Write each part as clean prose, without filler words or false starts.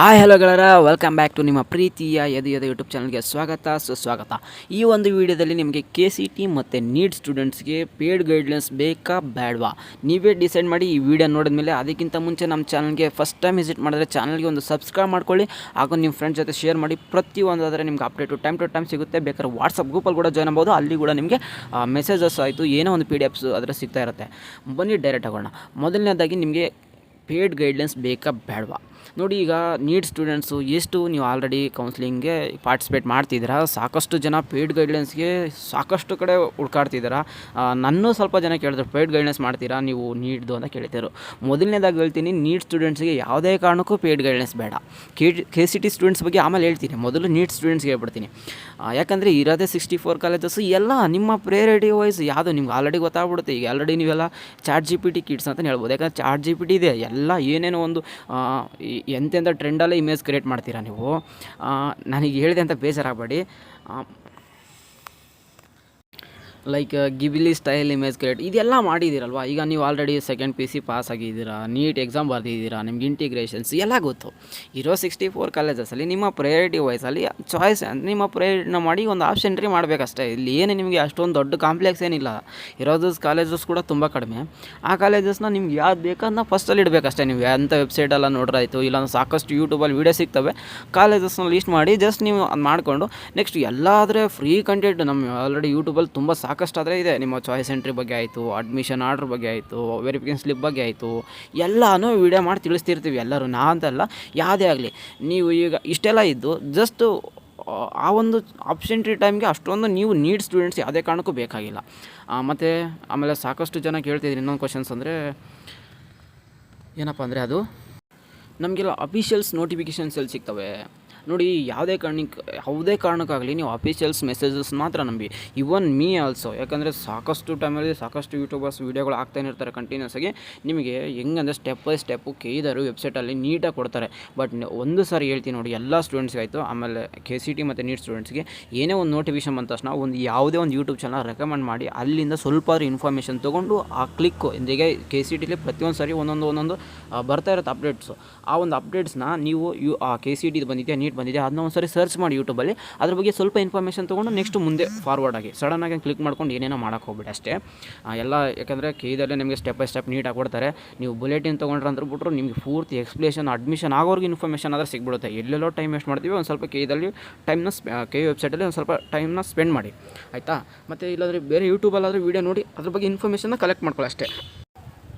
Hello ಗಳರ welcome back to ನಿಮ್ಮ ಪ್ರೀತಿಯ Yadu YouTube ಚಾನಲ್ಗೆ ಸುಸ್ವಾಗತ. ಈ ಒಂದು ವಿಡಿಯೋದಲ್ಲಿ ನಿಮಗೆ KCT ಮತ್ತು ನೀಟ್ ಸ್ಟೂಡೆಂಟ್ಸ್ಗೆ ಪೇಯ್ಡ್ ಗೈಡ್ಲೈನ್ಸ್ ಬೇಕಾ ಬೇಡವಾ ನೀವೇ ಡಿಸೈಡ್ ಮಾಡಿ ಈ ವಿಡಿಯೋ ನೋಡಿದ್ಮೇಲೆ. ಅದಕ್ಕಿಂತ ಮುಂಚೆ ನಮ್ಮ ಚಾನಲ್ಗೆ ಫಸ್ಟ್ ಟೈಮ್ ವಿಸಿಟ್ ಮಾಡಿದ್ರೆ ಚಾನಲ್ಗೆ ಒಂದು ಸಬ್ಸ್ಕ್ರೈಬ್ ಮಾಡ್ಕೊಳ್ಳಿ, ಹಾಗೂ ನಿಮ್ಮ ಫ್ರೆಂಡ್ಸ್ ಜೊತೆ ಶೇರ್ ಮಾಡಿ. ಪ್ರತಿಯೊಂದು ಆದರೆ ನಿಮ್ಗೆ ಅಪ್ಡೇಟು ಟೈಮ್ ಟು ಟೈಮ್ ಸಿಗುತ್ತೆ. ಬೇಕಾದ್ರೆ ವಾಟ್ಸಪ್ ಗ್ರೂಪಲ್ಲಿ ಕೂಡ ಜಾಯ್ನ್ ಆಗ್ಬೋದು, ಅಲ್ಲಿ ಕೂಡ ನಿಮಗೆ ಮೆಸೇಜಸ್ ಆಯಿತು ಏನೋ ಒಂದು PDFs ಅದರ ಸಿಗ್ತಾ ಇರುತ್ತೆ. ಬನ್ನಿ ಡೈರೆಕ್ಟ್ ಆಗೋಣ. ಮೊದಲನೇದಾಗಿ ನಿಮಗೆ ಪೇಯ್ಡ್ ಗೈಡ್ಲೈನ್ಸ್ ಬೇಕಾ ಬೇಡವಾ ನೋಡಿ. ಈಗ ನೀಟ್ ಸ್ಟೂಡೆಂಟ್ಸು ಎಷ್ಟು ನೀವು ಆಲ್ರೆಡಿ ಕೌನ್ಸಿಲಿಂಗ್ಗೆ ಪಾರ್ಟಿಸಿಪೇಟ್ ಮಾಡ್ತಿದ್ದೀರಾ, ಸಾಕಷ್ಟು ಜನ ಪೇಯ್ಡ್ ಗೈಡ್ಲೈನ್ಸ್ಗೆ ಸಾಕಷ್ಟು ಕಡೆ ಹುಡ್ಕಾಡ್ತಿದ್ದೀರಾ. ನನ್ನೂ ಸ್ವಲ್ಪ ಜನ ಕೇಳಿದ್ರು ಪೇಯ್ಡ್ ಗೈಡ್ಲೈನ್ಸ್ ಮಾಡ್ತೀರಾ ನೀವು ನೀಟ್ದು ಅಂತ ಕೇಳ್ತಿದ್ರು. ಮೊದಲನೇದಾಗಿ ಹೇಳ್ತೀನಿ, ನೀಟ್ ಸ್ಟೂಡೆಂಟ್ಸ್ಗೆ ಯಾವುದೇ ಕಾರಣಕ್ಕೂ ಪೇಯ್ಡ್ ಗೈಡ್ಲೈನ್ಸ್ ಬೇಡ. KCT ಸ್ಟೂಡೆಂಟ್ಸ್ ಬಗ್ಗೆ ಆಮೇಲೆ ಹೇಳ್ತೀನಿ, ಮೊದಲು ನೀಟ್ ಸ್ಟೂಡೆಂಟ್ಸ್ಗೆ ಹೇಳ್ಬಿಡ್ತೀನಿ. ಯಾಕಂದರೆ ಇರೋದೇ 64 ಕಾಲೇಜಸ್ಸು ಎಲ್ಲ ನಿಮ್ಮ ಪ್ರಯಾರಿಟಿ ವೈಸ್ ಯಾವುದು ನಿಮ್ಗೆ ಆಲ್ರೆಡಿ ಗೊತ್ತಾಗ್ಬಿಡುತ್ತೆ. ಈಗ ಆಲ್ರೆಡಿ ನೀವೆಲ್ಲ ChatGPT ಕಿಡ್ಸ್ ಅಂತಲೇ ಹೇಳ್ಬೋದು. ಯಾಕಂದರೆ ChatGPT ಇದೆ, ಎಲ್ಲ ಏನೇನೋ ಒಂದು ಎಂತೆಂಥ ಟ್ರೆಂಡಲ್ಲೇ ಇಮೇಜ್ ಕ್ರಿಯೇಟ್ ಮಾಡ್ತೀರಾ ನೀವು. ನನಗೆ ಹೇಳಿದೆ ಅಂತ ಬೇಜಾರಾಗಬೇಡಿ. ಲೈಕ್ ಗಿಬಿಲಿ ಸ್ಟೈಲ್ ಇಮೇಜ್ ಕ್ರಿಯೇಟ್ ಇದೆಲ್ಲ ಮಾಡಿದ್ದೀರಲ್ವ. ಈಗ ನೀವು ಆಲ್ರೆಡಿ ಸೆಕೆಂಡ್ PC ಪಾಸ್ ಆಗಿದ್ದೀರಾ, ನೀಟ್ ಎಕ್ಸಾಮ್ ಬರ್ದಿದ್ದೀರಾ, ನಿಮ್ಗೆ ಇಂಟಿಗ್ರೇಷನ್ಸ್ ಎಲ್ಲ ಗೊತ್ತು. ಇರೋ 64 ಕಾಲೇಜಸಲ್ಲಿ ನಿಮ್ಮ ಪ್ರಯಾರಿಟಿ ವೈಸಲ್ಲಿ ಚಾಯ್ಸ್ ನಿಮ್ಮ ಪ್ರಯಾರಿಟಿನ ಮಾಡಿ ಒಂದು ಆಪ್ಷನ್ ಎಂಟ್ರಿ ಮಾಡಬೇಕಷ್ಟೇ. ಇಲ್ಲಿ ಏನು ನಿಮಗೆ ಅಷ್ಟೊಂದು ದೊಡ್ಡ ಕಾಂಪ್ಲೆಕ್ಸ್ ಏನಿಲ್ಲ. ಇರೋದು ಕಾಲೇಜಸ್ ಕೂಡ ತುಂಬ ಕಡಿಮೆ. ಆ ಕಾಲೇಜಸ್ನ ನಿಮ್ಗೆ ಯಾವ್ದು ಬೇಕಂತ ಫಸ್ಟಲ್ಲಿ ಇಡಬೇಕಷ್ಟೇ. ನೀವು ಎಂಥ ವೆಬ್ಸೈಟೆಲ್ಲ ನೋಡ್ರಾಯ್ತು, ಇಲ್ಲ ಸಾಕಷ್ಟು ಯೂಟ್ಯೂಬಲ್ಲಿ ವೀಡಿಯೋ ಸಿಗ್ತವೆ, ಕಾಲೇಜಸ್ನ ಲಿಸ್ಟ್ ಮಾಡಿ ಜಸ್ಟ್ ನೀವು ಅದು ಮಾಡಿಕೊಂಡು ನೆಕ್ಸ್ಟ್ ಎಲ್ಲಾದರೆ ಫ್ರೀ ಕಂಟೆಂಟ್ ನಮ್ಮ ಆಲ್ರೆಡಿ ಯೂಟ್ಯೂಬಲ್ಲಿ ತುಂಬ ಸಾಕಷ್ಟಾದರೆ ಇದೆ. ನಿಮ್ಮ ಚಾಯ್ಸ್ ಎಂಟ್ರಿ ಬಗ್ಗೆ ಆಯಿತು, ಅಡ್ಮಿಷನ್ ಆರ್ಡ್ರ್ ಬಗ್ಗೆ ಆಯಿತು, ವೆರಿಫಿಕೇಷನ್ ಸ್ಲಿಪ್ ಬಗ್ಗೆ ಆಯಿತು, ಎಲ್ಲನೂ ವೀಡಿಯೋ ಮಾಡಿ ತಿಳಿಸ್ತಿರ್ತೀವಿ ಎಲ್ಲರೂ. ನಾ ಅಂತಲ್ಲ, ಯಾವುದೇ ಆಗಲಿ ನೀವು ಈಗ ಇಷ್ಟೆಲ್ಲ ಇದ್ದು ಜಸ್ಟು ಆ ಒಂದು ಆಪ್ಷನ್ಟ್ರಿ ಟೈಮ್ಗೆ ಅಷ್ಟೊಂದು ನೀವು ನೀಟ್ ಸ್ಟೂಡೆಂಟ್ಸ್ ಯಾವುದೇ ಕಾರಣಕ್ಕೂ ಬೇಕಾಗಿಲ್ಲ. ಮತ್ತು ಆಮೇಲೆ ಸಾಕಷ್ಟು ಜನ ಕೇಳ್ತಿದ್ರು ಇನ್ನೊಂದು ಕ್ವಶನ್ಸ್ ಅಂದರೆ ಏನಪ್ಪ ಅಂದರೆ, ಅದು ನಮಗೆಲ್ಲ ಅಫಿಷಿಯಲ್ಸ್ ನೋಟಿಫಿಕೇಷನ್ಸ್ ಎಲ್ಲಿ ಸಿಗ್ತವೆ ನೋಡಿ. ಯಾವುದೇ ಕಾರಣಕ್ಕಾಗಲಿ ನೀವು ಅಫಿಷಿಯಲ್ಸ್ ಮೆಸೇಜಸ್ ಮಾತ್ರ ನಂಬಿ. ಇವನ್ ಮೀ ಆಲ್ಸೋ, ಯಾಕಂದರೆ ಸಾಕಷ್ಟು ಟೈಮಲ್ಲಿ ಸಾಕಷ್ಟು ಯೂಟ್ಯೂಬರ್ಸ್ ವೀಡಿಯೋಗಳು ಆಗ್ತಾನೆ ಇರ್ತಾರೆ ಕಂಟಿನ್ಯೂಸ್ ಆಗಿ. ನಿಮಗೆ ಹೆಂಗಂದರೆ ಸ್ಟೆಪ್ ಬೈ ಸ್ಟೆಪ್ಪು ಕೇಳಿದರು ವೆಬ್ಸೈಟಲ್ಲಿ ನೀಟಾಗಿ ಕೊಡ್ತಾರೆ. ಬಟ್ ಒಂದು ಸಾರಿ ಹೇಳ್ತೀನಿ ನೋಡಿ, ಎಲ್ಲ ಸ್ಟೂಡೆಂಟ್ಸ್ಗೆ ಆಯಿತು, ಆಮೇಲೆ KCT ಮತ್ತು ನೀಟ್ ಸ್ಟೂಡೆಂಟ್ಸ್ಗೆ ಏನೇ ಒಂದು ನೋಟಿಫಿಕೇಷನ್ ಬಂದ ತಕ್ಷಣ ಯಾವುದೇ ಒಂದು ಯೂಟ್ಯೂಬ್ ಚಾನಲ್ ರೆಕಮೆಂಡ್ ಮಾಡಿ ಅಲ್ಲಿಂದ ಸ್ವಲ್ಪ ಇನ್ಫಾರ್ಮೇಷನ್ ತೊಗೊಂಡು ಆ ಕ್ಲಿಕ್ಕು ಇಂದಿಗೆ KCTಲಿ ಪ್ರತಿಯೊಂದು ಸಾರಿ ಒಂದೊಂದು ಬರ್ತಾ ಇರುತ್ತೆ ಅಪ್ಡೇಟ್ಸು. ಆ ಒಂದು ಅಪ್ಡೇಟ್ಸ್ನ ನೀವು KCT ಬಂದಿದೆ, ನೀಟ್ ಬಂದಿದೆ, ಅದನ್ನ ಒಂದು ಸರಿ ಸರ್ಚ್ ಮಾಡಿ ಯೂಟ್ಯೂಬಲ್ಲಿ, ಅದ್ರ ಬಗ್ಗೆ ಸ್ವಲ್ಪ ಇನ್ಫಾರ್ಮೇಷನ್ ತೊಗೊಂಡು ನೆಕ್ಸ್ಟ್ ಮುಂದೆ ಫಾರ್ವರ್ಡ್ ಆಗಿ ಸಡನ್ನಾಗಿ ಕ್ಲಿಕ್ ಮಾಡ್ಕೊಂಡು ಏನೇನೋ ಮಾಡೋಕ್ಕೆ ಹೋಗ್ಬಿಡಿ ಅಷ್ಟೇ. ಎಲ್ಲ ಯಾಕಂದರೆ KEದಲ್ಲೇ ನಿಮಗೆ ಸ್ಟೆಪ್ ಬೈ ಸ್ಟೆಪ್ ನೀಟಾಗಿ ಕೊಡ್ತಾರೆ. ನೀವು ಬುಲೆಟಿನ್ ತೊಗೊಂಡ್ರೆ ಅಂತ ಬಿಟ್ಟರು ನಿಮಗೆ ಪೂರ್ತಿ ಎಕ್ಸ್ಪ್ಲೇಷನ್ ಅಡ್ಮಿಷನ್ ಆಗೋರ್ಗೆ ಇನ್ಫಾರ್ಮೇಷನ್ ಆದರೆ ಸಿಗ್ಬಿಡುತ್ತೆ. ಎಲ್ಲೆಲ್ಲೋ ಟೈಮ್ ವೇಸ್ಟ್ ಮಾಡ್ತೀವಿ, ಒಂದು ಸ್ವಲ್ಪ KEದಲ್ಲಿ KE ವೆಬ್ಸೈಟಲ್ಲಿ ಒಂದು ಸ್ವಲ್ಪ ಟೈಮ್ನ ಸ್ಪೆಂಡ್ ಮಾಡಿ, ಆಯಿತಾ. ಮತ್ತು ಇಲ್ಲಾಂದರೆ ಬೇರೆ ಯೂಟ್ಯೂಬಲ್ಲಾದರೂ ವೀಡಿಯೋ ನೋಡಿ ಅದ್ರ ಬಗ್ಗೆ ಇನ್ಫಾರ್ಮೇಷನ್ನ ಕಲೆಕ್ಟ್ ಮಾಡ್ಕೊಳ್ಳಿ ಅಷ್ಟೇ.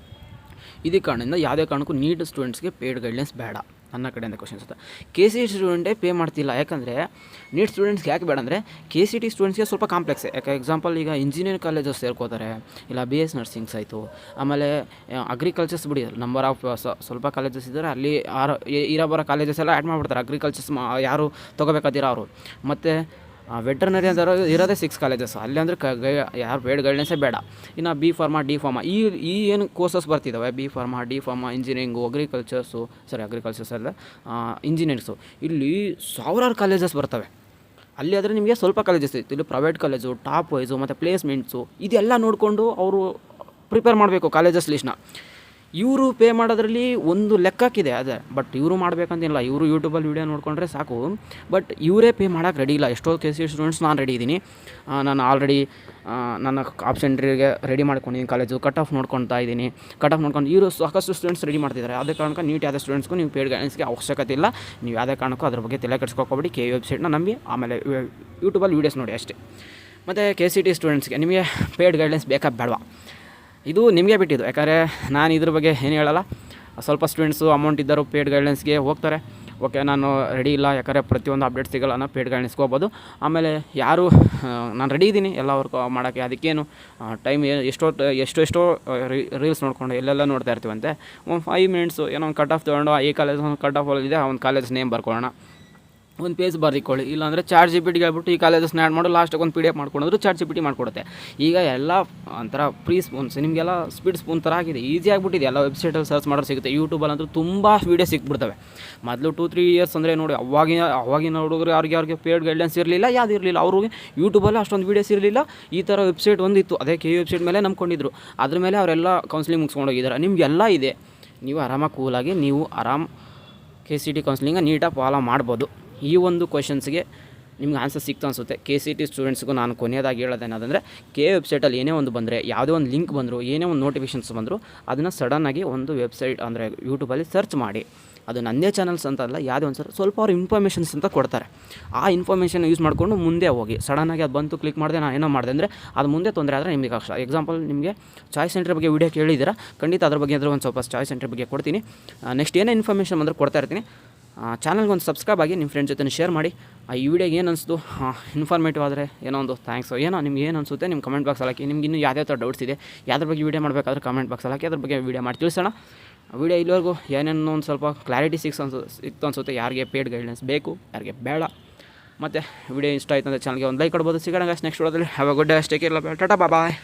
ಇದೇ ಕಾರಣದಿಂದ ಯಾವುದೇ ಕಾರಣಕ್ಕೂ ನೀಟ್ ಸ್ಟೂಡೆಂಟ್ಸ್ಗೆ ಪೇಯ್ಡ್ ಗೈಡ್ಲೈನ್ಸ್ ಬೇಡ ನನ್ನ ಕಡೆಯಿಂದ ಕ್ವಶನ್ಸ್ ಅಂತ. KCT ಸ್ಟೂಡೆಂಟೇ ಪೇ ಮಾಡ್ತಿಲ್ಲ. ಯಾಕಂದರೆ ನೀಟ್ ಸ್ಟೂಡೆಂಟ್ಸ್ಗೆ ಯಾಕೆ ಬೇಡ ಅಂದರೆ, KCT ಸ್ಟೂಡೆಂಟ್ಸ್ಗೆ ಸ್ವಲ್ಪ ಕಾಂಪ್ಲೆಕ್ಸ್. ಯಾಕೆ ಎಕ್ಸಾಂಪಲ್ ಈಗ ಇಂಜಿನಿಯರಿಂಗ್ ಕಾಲೇಜಸ್ ಸೇರ್ಕೋತಾರೆ, ಇಲ್ಲ BS ನರ್ಸಿಂಗ್ಸ್ ಆಯಿತು, ಆಮೇಲೆ ಅಗ್ರಿಕಲ್ಚರ್ಸ್ ಬಿಡಿ, ನಂಬರ್ ಆಫ್ ಸ್ವಲ್ಪ ಕಾಲೇಜಸ್ ಇದ್ದಾರೆ, ಅಲ್ಲಿ ಬರೋ ಕಾಲೇಜಸ್ ಎಲ್ಲ ಆ್ಯಡ್ ಮಾಡಿಬಿಡ್ತಾರೆ. ಅಗ್ರಿಕಲ್ಚರ್ಸ್ ಯಾರು ತೊಗೋಬೇಕಾದಿರೋ ಅವರು. ಮತ್ತು ವೆಟರ್ನರಿ ಅಂತ ಇರೋದೇ 6 ಕಾಲೇಜಸ್, ಅಲ್ಲಿ ಅಂದರೆ ಯಾರು ಪೇಯ್ಡ್ ಗೈಡ್ಲೈನ್ಸೇ ಬೇಡ. ಇನ್ನು B ಫಾರ್ಮಾ D ಫಾರ್ಮಾ ಈ ಏನು ಕೋರ್ಸಸ್ ಬರ್ತಿದ್ದಾವೆ, B pharma D pharma, engineering, agricultures ಅಲ್ಲ ಇಂಜಿನಿಯರ್ಸು, ಇಲ್ಲಿ ಸಾವಿರಾರು ಕಾಲೇಜಸ್ ಬರ್ತವೆ. ಅಲ್ಲಿ ಆದರೆ ನಿಮಗೆ ಸ್ವಲ್ಪ ಕಾಲೇಜಸ್ ಇತ್ತು, ಇಲ್ಲಿ ಪ್ರೈವೇಟ್ ಕಾಲೇಜು, ಟಾಪ್ ವೈಸು ಮತ್ತು ಪ್ಲೇಸ್ಮೆಂಟ್ಸು ಇದೆಲ್ಲ ನೋಡಿಕೊಂಡು ಅವರು ಪ್ರಿಪೇರ್ ಮಾಡಬೇಕು ಕಾಲೇಜಸ್ ಲಿಸ್ಟ್ನ. ಇವರು ಪೇ ಮಾಡೋದ್ರಲ್ಲಿ ಒಂದು ಲೆಕ್ಕಕ್ಕಿದೆ ಅದೇ, ಬಟ್ ಇವರು ಮಾಡಬೇಕಂತಿಲ್ಲ. ಇವರು ಯೂಟ್ಯೂಬಲ್ಲಿ ವೀಡಿಯೋ ನೋಡಿಕೊಂಡ್ರೆ ಸಾಕು, ಬಟ್ ಇವರೇ ಪೇ ಮಾಡೋಕ್ಕೆ ರೆಡಿ ಇಲ್ಲ. ಎಷ್ಟೋ KCT ಸ್ಟೂಡೆಂಟ್ಸ್ ನಾನು ರೆಡಿ ಇದ್ದೀನಿ. ನಾನು ಆಲ್ರೆಡಿ ನನ್ನ ಆಪ್ಷನ್ರಿಗೆ ರೆಡಿ ಮಾಡ್ಕೊಂಡಿದ್ದೀನಿ, ಕಾಲೇಜು ಕಟ್ ಆಫ್ ನೋಡ್ಕೊತಾ ಇದ್ದೀನಿ. ಕಟ್ ಆಫ್ ನೋಡ್ಕೊಂಡು ಇವರು ಸಾಕಷ್ಟು ಸ್ಟೂಡೆಂಟ್ಸ್ ರೆಡಿ ಮಾಡ್ತಿದ್ದಾರೆ. ಯಾವುದೇ ಕಾರಣಕ್ಕೆ ನೀಟ್ ಯಾವುದೇ ಸ್ಟೂಡೆಂಟ್ಸ್ಗೂ ನೀವು ಪೇಯ್ಡ್ ಗೈಡ್ಲೈನ್ಸ್ಗೆ ಅವಶ್ಯಕತೆ ಇಲ್ಲ. ನೀವು ಯಾವುದೇ ಕಾರಣಕ್ಕೂ ಅದ್ರ ಬಗ್ಗೆ ತಲೆ ಕೆಡಿಸ್ಕೋಬೇಡಿ. KE ವೆಬ್ಸೈಟ್ನ ನಂಬಿ ಆಮೇಲೆ ಯೂಟ್ಯೂಬಲ್ಲಿ ವೀಡಿಯೋಸ್ ನೋಡಿ ಅಷ್ಟೇ. ಮತ್ತು KCT ಸ್ಟೂಡೆಂಟ್ಸ್ಗೆ ನಿಮಗೆ ಪೇಯ್ಡ್ ಗೈಡ್ಲೈನ್ಸ್ ಬೇಕಾ ಬೇಡವಾ ಇದು ನಿಮಗೆ ಬಿಟ್ಟಿದ್ದು. ಯಾಕಂದರೆ ನಾನು ಇದ್ರ ಬಗ್ಗೆ ಏನು ಹೇಳಲ್ಲ. ಸ್ವಲ್ಪ ಸ್ಟೂಡೆಂಟ್ಸು ಅಮೌಂಟ್ ಇದ್ದರು ಪೇಯ್ಡ್ ಗೈಡ್ಲೈನ್ಸ್ಗೆ ಹೋಗ್ತಾರೆ. ಓಕೆ, ನಾನು ರೆಡಿ ಇಲ್ಲ, ಯಾಕಂದರೆ ಪ್ರತಿಯೊಂದು ಅಪ್ಡೇಟ್ ಸಿಗೋಲ್ಲ, ನಾನು ಪೇಯ್ಡ್ ಗೈಡ್ಲೈನ್ಸ್ಗೆ ಹೋಗ್ಬೋದು. ಆಮೇಲೆ ಯಾರು ನಾನು ರೆಡಿ ಇದ್ದೀನಿ ಎಲ್ಲ ವರ್ಕ್ ಮಾಡೋಕ್ಕೆ, ಅದಕ್ಕೇನು ಟೈಮ್ ಎಷ್ಟೋ ರೀಲ್ಸ್ ನೋಡ್ಕೊಂಡು ಎಲ್ಲೆಲ್ಲ ನೋಡ್ತಾ ಇರ್ತೀವಂತೆ. ಒಂದು 5 ಮಿನಿಟ್ಸು ಏನೋ ಒಂದು ಕಟ್ ಆಫ್ ತೊಗೊಂಡು ಈ ಕಾಲೇಜ್ ಒಂದು ಕಟ್ ಆಫ್ ಇದೆ, ಒಂದು ಕಾಲೇಜ್ ನೇಮ್ ಬರ್ಕೊಳ್ಳೋಣ, ಒಂದು ಪೇಜ್ ಬರ್ದಿಕೊಳ್ಳಿ. ಇಲ್ಲಾಂದರೆ ChatGPT ಹೇಳ್ಬಿಟ್ಟು ಈ ಕಾಲೇಜಸ್ನ ಆ್ಯಡ್ ಮಾಡಿ ಲಾಸ್ಟಿಗೆ ಒಂದು PDF ಮಾಡ್ಕೊಂಡ್ರು ChatGPT ಮಾಡಿಕೊಡುತ್ತೆ. ಈಗ ಎಲ್ಲ ಒಂಥರ ಫ್ರೀ ಸ್ಪೂನ್ಸ್, ನಿಮಗೆಲ್ಲ ಸ್ಪೀಡ್ ಸ್ಪೂನ್ ಥರ ಆಗಿದೆ, ಈಸಿ ಆಗಿಬಿಟ್ಟಿದೆ. ಎಲ್ಲ ವೆಬ್ಸೈಟಲ್ಲಿ ಸರ್ಚ್ ಮಾಡೋದು ಸಿಗುತ್ತೆ. ಯೂಟ್ಯೂಬಲ್ಲಂತೂ ತುಂಬ ವೀಡಿಯೋ ಸಿಕ್ಬಿಡ್ತವೆ. ಮೊದಲು 2-3 ಇಯರ್ಸ್ ಅಂದರೆ ನೋಡಿ, ಅವಾಗಿನ ಹುಡುಗರು ಯಾರಿಗೆ ಪೇಯ್ಡ್ ಗೈಡ್ಲೈನ್ಸ್ ಇರಲಿಲ್ಲ, ಯಾವುದು ಇರಲಿಲ್ಲ, ಅವ್ರಿಗೆ ಯೂಟ್ಯೂಬಲ್ಲಿ ಅಷ್ಟೊಂದು ವೀಡಿಯೋಸ್ ಇರಲಿಲ್ಲ. ಈ ಥರ ವೆಬ್ಸೈಟ್ ಒಂದಿತ್ತು, ಅದೇ KE ವೆಬ್ಸೈಟ್ ಮೇಲೆ ನಂಬ್ಕೊಂಡಿದ್ರು. ಅದ್ರ ಮೇಲೆ ಅವರೆಲ್ಲ ಕೌನ್ಸಿಲಿಂಗ್ ಮುಗಿಸ್ಕೊಂಡು ಹೋಗಿದ್ದಾರೆ. ನಿಮಗೆಲ್ಲ ಇದೆ, ನೀವು ಆರಾಮಾಗಿ ಕೂಲಾಗಿ ನೀವು KCT ಕೌನ್ಸಿಲಿಂಗ ನೀಟಾಗಿ ಫಾಲೋ ಮಾಡ್ಬೋದು. ಈ ಒಂದು ಕ್ವೆಶನ್ಸ್ಗೆ ನಿಮ್ಗೆ ಆನ್ಸರ್ ಸಿಕ್ತು ಅನಿಸುತ್ತೆ. KCT ಸ್ಟೂಡೆಂಟ್ಸ್ಗೂ ನಾನು ಕೊನೆಯದಾಗಿ ಹೇಳೋದೇನಂದರೆ ವೆಬ್ಸೈಟಲ್ಲಿ ಏನೇ ಒಂದು ಬಂದರೆ, ಯಾವುದೇ ಒಂದು ಲಿಂಕ್ ಬಂದರೂ, ಏನೇ ಒಂದು ನೋಟಿಫಿಕೇಷನ್ಸ್ ಬಂದರೂ ಅದನ್ನು ಸಡನ್ನಾಗಿ ಒಂದು ವೆಬ್ಸೈಟ್ ಅಂದರೆ ಯೂಟ್ಯೂಬಲ್ಲಿ ಸರ್ಚ್ ಮಾಡಿ. ಅದು ನನ್ನದೇ ಚಾನಲ್ಸ್ ಅಂತಲ್ಲ, ಯಾವುದೇ ಒಂದು ಸ್ವಲ್ಪ ಅವ್ರು ಇನ್ಫಾರ್ಮೇಷನ್ಸ್ ಅಂತ ಕೊಡ್ತಾರೆ. ಆ ಇನ್ಫಾರ್ಮೇಷನ್ ಯೂಸ್ ಮಾಡಿಕೊಂಡು ಮುಂದೆ ಹೋಗಿ. ಸಡನ್ನಾಗಿ ಅದು ಬಂತು ಕ್ಲಿಕ್ ಮಾಡಿದೆ ನಾನು ಏನೋ ಮಾಡಿದೆ ಅಂದರೆ ಅದು ಮುಂದೆ ತೊಂದರೆ ಆದರೆ ನಿಮಗೆ ಕಷ್ಟ. ಎಕ್ಸಾಂಪಲ್, ನಿಮಗೆ ಚಾಯ್ಸ್ ಸೆಂಟರ್ ಬಗ್ಗೆ ವೀಡಿಯೋ ಕೇಳಿದ್ದೀರಾ, ಖಂಡಿತ ಅದ್ರ ಬಗ್ಗೆ ಒಂದು ಸ್ವಲ್ಪ ಚಾಯ್ಸ್ ಸೆಂಟರ್ ಬಗ್ಗೆ ಕೊಡ್ತೀನಿ. ನೆಕ್ಸ್ಟ್ ಏನೇ ಇನ್ಫಾರ್ಮೇಷನ್ ಬಂದರೂ ಕೊಡ್ತಾ ಇರ್ತೀನಿ. ಚಾನಲ್ಗೆ ಒಂದು ಸಬ್ಸ್ಕ್ರೈಬ್ ಆಗಿ ನಿಮ್ಮ ಫ್ರೆಂಡ್ಸ್ ಜೊತೆ ಶೇರ್ ಮಾಡಿ. ಈ ವಿಡಿಯೋಗೆ ಏನು ಅನಿಸ್ತು, ಇನ್ಫಾರ್ಮೇಟಿವ್ ಆದರೆ ಏನೋ ಒಂದು ಥ್ಯಾಂಕ್ಸ್. ಏನೋ ನಿಮ್ಗೆ ಏನು ಅನಿಸುತ್ತೆ ನಿಮ್ಮ ಕಮೆಂಟ್ ಬಾಕ್ಸಲ್ಲಿ ಹಾಕಿ. ನಿಮ್ಗೆ ಇನ್ನೂ ಯಾವುದೇ ಥರ ಡೌಟ್ಸ್ ಇದೆ, ಯಾವ್ದ್ರ ಬಗ್ಗೆ ವೀಡಿಯೋ ಮಾಡಬೇಕಾದ್ರೆ ಕಮೆಂಟ್ ಬಾಕ್ಸಲ್ಲಿ ಹಾಕಿ, ಅದ್ರ ಬಗ್ಗೆ ವೀಡಿಯೋ ಮಾಡಿ ತಿಳಿಸೋಣ. ವೀಡಿಯೋ ಇಲ್ಲಿವರೆಗೂ ಏನೇನೋ ಒಂದು ಸ್ವಲ್ಪ ಕ್ಲಾರಿಟಿ ಸಿಕ್ತು ಅನಿಸುತ್ತೆ. ಯಾರಿಗೆ ಪೇಯ್ಡ್ ಗೈಡ್ಲೈನ್ಸ್ ಬೇಕು, ಯಾರಿಗೆ ಬೇಡ. ಮತ್ತು ವಿಡಿಯೋ ಇಷ್ಟ ಆಯಿತು ಅಂದರೆ ಚಾನಲ್ಗೆ ಒಂದು ಲೈಕ್ ಕೊಡ್ಬೋದು. ಸಿಗೋಣ ನೆಕ್ಸ್ಟ್ ವಿಡಿಯೋದಲ್ಲಿ. Have a good day. Take care. Tata, bye.